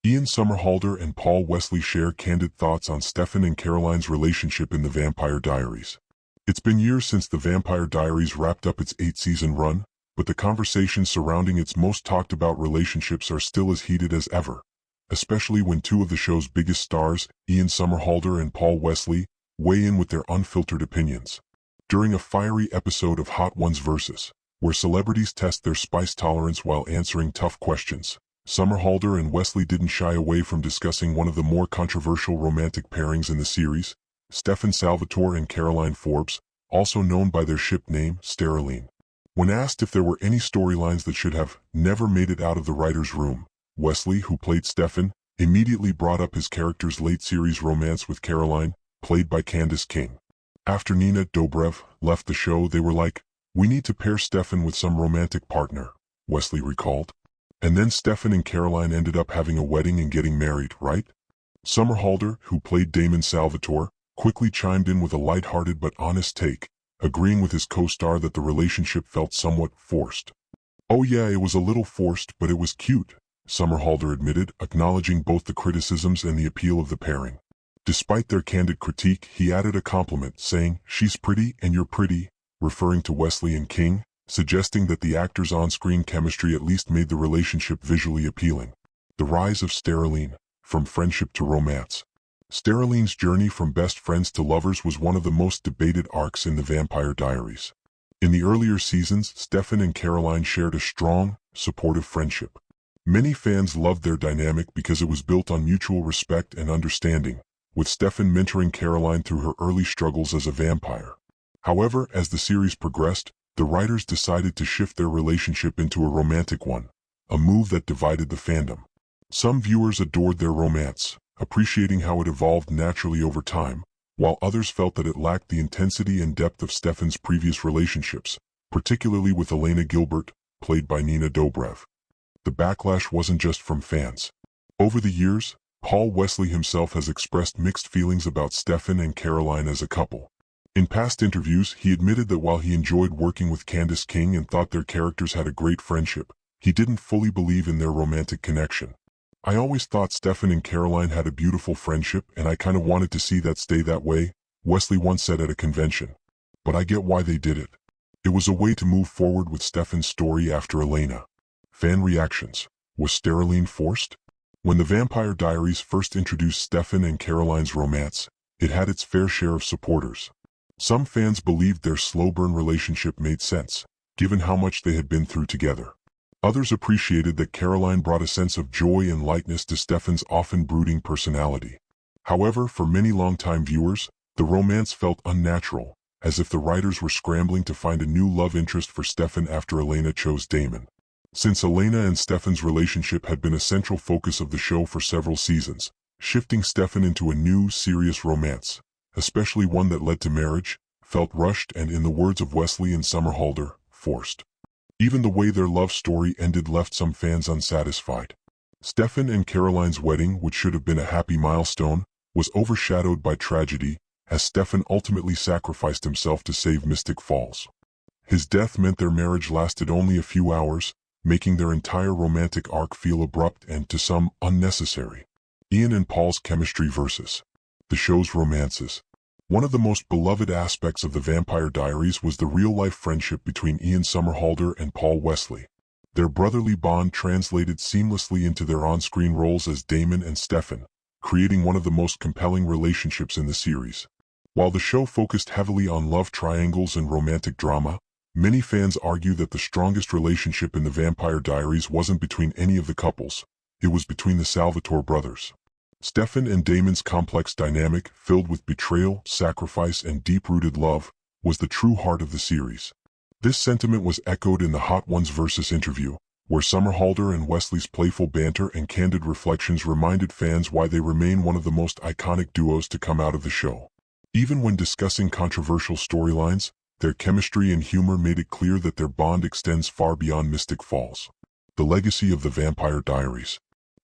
Ian Somerhalder and Paul Wesley share candid thoughts on Stefan and Caroline's relationship in the Vampire Diaries. It's been years since the Vampire Diaries wrapped up its 8-season run, but the conversations surrounding its most talked about relationships are still as heated as ever, especially when two of the show's biggest stars, Ian Somerhalder and Paul Wesley, weigh in with their unfiltered opinions. During a fiery episode of Hot Ones Versus, where celebrities test their spice tolerance while answering tough questions, Somerhalder and Wesley didn't shy away from discussing one of the more controversial romantic pairings in the series, Stefan Salvatore and Caroline Forbes, also known by their ship name, Steroline. When asked if there were any storylines that should have never made it out of the writer's room, Wesley, who played Stefan, immediately brought up his character's late-series romance with Caroline, played by Candice King. After Nina Dobrev left the show, they were like, "We need to pair Stefan with some romantic partner," Wesley recalled. And then Stefan and Caroline ended up having a wedding and getting married, right? Somerhalder, who played Damon Salvatore, quickly chimed in with a light-hearted but honest take, agreeing with his co-star that the relationship felt somewhat forced. "Oh yeah, it was a little forced, but it was cute," Somerhalder admitted, acknowledging both the criticisms and the appeal of the pairing. Despite their candid critique, he added a compliment, saying, "She's pretty and you're pretty," referring to Wesley and King, suggesting that the actors' on-screen chemistry at least made the relationship visually appealing. The rise of Steroline, from friendship to romance. Steroline's journey from best friends to lovers was one of the most debated arcs in the Vampire Diaries. In the earlier seasons, Stefan and Caroline shared a strong, supportive friendship. Many fans loved their dynamic because it was built on mutual respect and understanding, with Stefan mentoring Caroline through her early struggles as a vampire. However, as the series progressed, the writers decided to shift their relationship into a romantic one, a move that divided the fandom. Some viewers adored their romance, appreciating how it evolved naturally over time, while others felt that it lacked the intensity and depth of Stefan's previous relationships, particularly with Elena Gilbert, played by Nina Dobrev. The backlash wasn't just from fans. Over the years, Paul Wesley himself has expressed mixed feelings about Stefan and Caroline as a couple. In past interviews, he admitted that while he enjoyed working with Candice King and thought their characters had a great friendship, he didn't fully believe in their romantic connection. "I always thought Stefan and Caroline had a beautiful friendship and I kind of wanted to see that stay that way," Wesley once said at a convention. "But I get why they did it. It was a way to move forward with Stefan's story after Elena." Fan reactions. Was Steroline forced? When the Vampire Diaries first introduced Stefan and Caroline's romance, it had its fair share of supporters. Some fans believed their slow-burn relationship made sense, given how much they had been through together. Others appreciated that Caroline brought a sense of joy and lightness to Stefan's often brooding personality. However, for many longtime viewers, the romance felt unnatural, as if the writers were scrambling to find a new love interest for Stefan after Elena chose Damon. Since Elena and Stefan's relationship had been a central focus of the show for several seasons, shifting Stefan into a new, serious romance, especially one that led to marriage, felt rushed and, in the words of Wesley and Somerhalder, forced. Even the way their love story ended left some fans unsatisfied. Stefan and Caroline's wedding, which should have been a happy milestone, was overshadowed by tragedy, as Stefan ultimately sacrificed himself to save Mystic Falls. His death meant their marriage lasted only a few hours, making their entire romantic arc feel abrupt and, to some, unnecessary. Ian and Paul's chemistry versus the show's romances. One of the most beloved aspects of the Vampire Diaries was the real-life friendship between Ian Somerhalder and Paul Wesley. Their brotherly bond translated seamlessly into their on-screen roles as Damon and Stefan, creating one of the most compelling relationships in the series. While the show focused heavily on love triangles and romantic drama, many fans argue that the strongest relationship in the Vampire Diaries wasn't between any of the couples, it was between the Salvatore brothers. Stefan and Damon's complex dynamic, filled with betrayal, sacrifice, and deep-rooted love, was the true heart of the series. This sentiment was echoed in the Hot Ones Versus interview, where Somerhalder and Wesley's playful banter and candid reflections reminded fans why they remain one of the most iconic duos to come out of the show. Even when discussing controversial storylines, their chemistry and humor made it clear that their bond extends far beyond Mystic Falls. The legacy of the Vampire Diaries.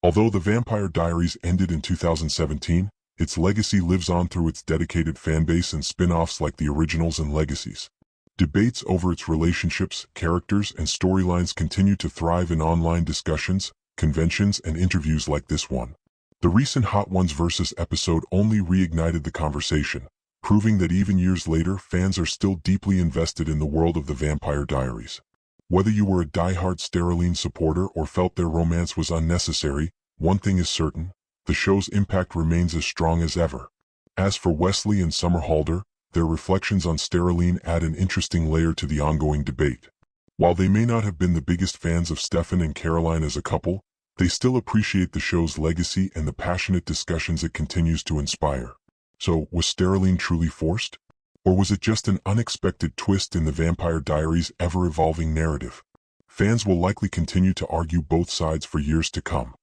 Although the Vampire Diaries ended in 2017, its legacy lives on through its dedicated fanbase and spin-offs like the originals and legacies. Debates over its relationships, characters, and storylines continue to thrive in online discussions, conventions, and interviews like this one. The recent Hot Ones vs. episode only reignited the conversation, proving that even years later, fans are still deeply invested in the world of the Vampire Diaries. Whether you were a die-hard Steroline supporter or felt their romance was unnecessary, one thing is certain: the show's impact remains as strong as ever. As for Wesley and Somerhalder, their reflections on Steroline add an interesting layer to the ongoing debate. While they may not have been the biggest fans of Stefan and Caroline as a couple, they still appreciate the show's legacy and the passionate discussions it continues to inspire. So, was Steroline truly forced? Or was it just an unexpected twist in the Vampire Diaries' ever-evolving narrative? Fans will likely continue to argue both sides for years to come.